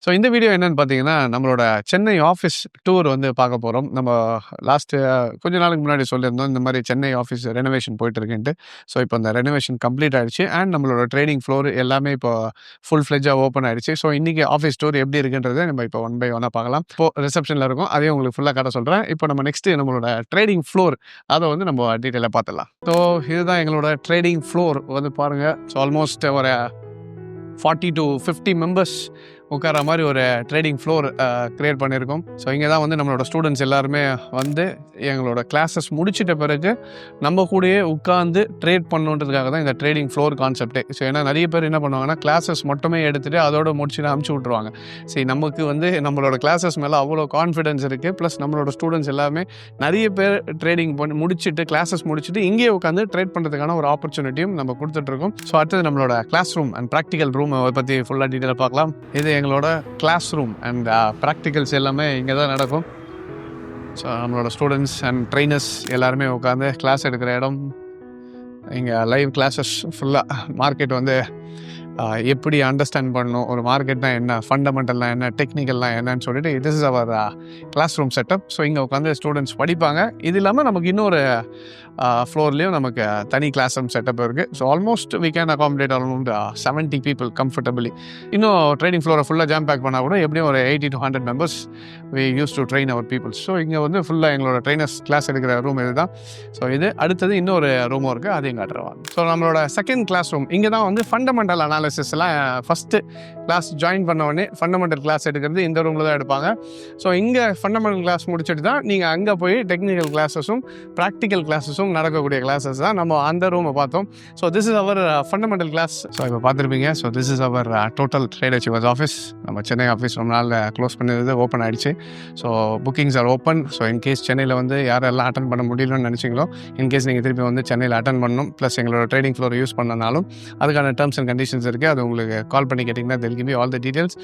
So இந்த video என்னன்னு பார்த்தீங்கன்னா, நம்மளோட சென்னை ஆஃபீஸ் டூர் வந்து பார்க்க போறோம். நம்ம லாஸ்ட்டு கொஞ்ச நாளுக்கு முன்னாடி சொல்லியிருந்தோம். இந்த மாரி சென்னை ஆஃபீஸ் ரெனோவேஷன் போயிட்டுருக்குன்ட்டு. ஸோ இப்போ அந்த ரெனோவேஷன் கம்ப்ளீட் ஆயிடுச்சு. அண்ட் நம்மளோட ட்ரேடிங் ஃப்ளோர் எல்லாமே இப்போ ஃபுல் ஃப்ளெட்ஜா ஓப்பன் ஆயிடுச்சு. ஸோ இன்னைக்கு ஆஃபீஸ் டூர் எப்படி இருக்குன்றத நம்ம இப்போ ஒன் பை ஒன்னா பார்க்கலாம். இப்போ ரிசப்ஷன்ல இருக்கும். அதையும் உங்களுக்கு ஃபுல்லா காட்ட சொல்றேன். இப்போ நம்ம நெக்ஸ்ட் நம்மளோட ட்ரேடிங் ஃப்ளோர் அத வந்து நம்ம டீட்டெயிலா பார்த்துடலாம். ஸோ இதுதான் எங்களோட ட்ரேடிங் ஃப்ளோர் வந்து பாருங்க. ஸோ ஆல்மோஸ்ட் ஒரு 40 to 50 மெம்பர்ஸ் உட்கார மாதிரி ஒரு ட்ரேடிங் ஃப்ளோர் க்ரியேட் பண்ணியிருக்கோம். ஸோ இங்கே தான் வந்து நம்மளோட ஸ்டூடெண்ட்ஸ் எல்லாருமே வந்து எங்களோட கிளாஸஸ் முடிச்சிட்ட பிறகு நம்ம கூடயே உட்காந்து ட்ரேட் பண்ணுன்றதுக்காக தான் இந்த ட்ரேடிங் ஃப்ளோர் கான்செப்டே. ஸோ ஏன்னா நிறைய பேர் என்ன பண்ணுவாங்கன்னா கிளாஸஸ் மட்டுமே எடுத்துகிட்டு அதோட முடிச்சுட்டு அமுச்சு விட்ருவாங்க. சரி, நமக்கு வந்து நம்மளோட கிளாஸஸ் மேலே அவ்வளோ கான்ஃபிடென்ஸ் இருக்குது. ப்ளஸ் நம்மளோட ஸ்டூடெண்ட்ஸ் எல்லாமே நிறைய பேர் ட்ரேடிங் பண்ணி முடிச்சுட்டு கிளாஸஸ் முடிச்சுட்டு இங்கேயே உட்காந்து ட்ரேட் பண்ணுறதுக்கான ஒரு ஆப்பர்ச்சுனிட்டியும் நம்ம கொடுத்துட்ருக்கோம். ஸோ அடுத்தது நம்மளோட classroom and practical room பற்றி ஃபுல்லாக டீட்டெயிலாக பார்க்கலாம். இது எங்களோட கிளாஸ் ரூம் அண்ட் ப்ராக்டிகல்ஸ் எல்லாமே இங்கே தான் நடக்கும். ஸோ நம்மளோட ஸ்டூடெண்ட்ஸ் அண்ட் ட்ரெயினர்ஸ் எல்லாருமே உட்காந்து கிளாஸ் எடுக்கிற இடம். இங்கே லைவ் கிளாஸஸ் ஃபுல்லாக மார்க்கெட் வந்து எப்படி அண்டர்ஸ்டாண்ட் பண்ணணும், ஒரு மார்க்கெட்னா என்ன, ஃபண்டமெண்டல்லாம் என்ன, டெக்னிக்கல்லாம் என்னன்னு சொல்லிட்டு this is our classroom setup. So இங்கே உட்காந்து ஸ்டூடெண்ட்ஸ் படிப்பாங்க. இது இல்லாமல் நமக்கு இன்னொரு ஃப்ளோர்லேயும் நமக்கு தனி கிளாஸ் ரூம் செட்டப் இருக்குது. So almost we can accommodate around 70 people comfortably. இன்னும் ட்ரைனிங் ஃப்ளோரை ஃபுல்லாக ஜாம் பேக் பண்ணால் கூட எப்படியும் ஒரு 80 to 100 members we use to train our peoples. So இங்கே வந்து ஃபுல்லாக எங்களோட ட்ரைனர்ஸ் கிளாஸ் எடுக்கிற ரூம் இது தான். ஸோ இது அடுத்தது இன்னொரு ரூமும் இருக்குது, அதையும் காட்டுறவாங்க. ஸோ நம்மளோட செகண்ட் கிளாஸ் ரூம் இங்கே தான் வந்து ஃபண்டமெண்டல் அனாலிசிஸ்லாம் ஃபஸ்ட்டு கிளாஸ் ஜாயின் பண்ண உடனே ஃபண்டமெண்டல் கிளாஸ் எடுக்கிறது இந்த ரூமில் தான் எடுப்பாங்க. ஸோ இங்கே ஃபண்டமெண்டல் கிளாஸ் முடிச்சுட்டு தான் நீங்கள் அங்கே போய் டெக்னிக்கல் கிளாஸஸும் ப்ராக்டிக்கல் கிளாஸஸும் நடக்கக்கூடிய கிளாஸஸ் தான் நம்ம அந்த ரூமை பார்த்தோம். So this is our fundamental class. So இப்போ பார்த்துருப்பீங்க. So this is our total trade achievers office. நம்ம சென்னை ஆஃபீஸ் ரொம்ப நாள் க்ளோஸ் பண்ணிடுது, ஓப்பன் ஆகிடுச்சு. So bookings are open. So in case சென்னையில் வந்து யாரெல்லாம் அட்டன் பண்ண முடியலன்னு நினச்சிங்களோ, இன்கேஸ் நீங்கள் திருப்பி வந்து சென்னையில் அட்டன் பண்ணணும் ப்ளஸ் எங்களோட ட்ரேடிங் ஃப்ளோர் யூஸ் பண்ணனாலும் அதுக்கான டேர்ம்ஸ் அண்ட் கண்டிஷன்ஸ் இருக்குது. அது உங்களுக்கு கால் பண்ணி கேட்டிங்கன்னா they'll give you all the details.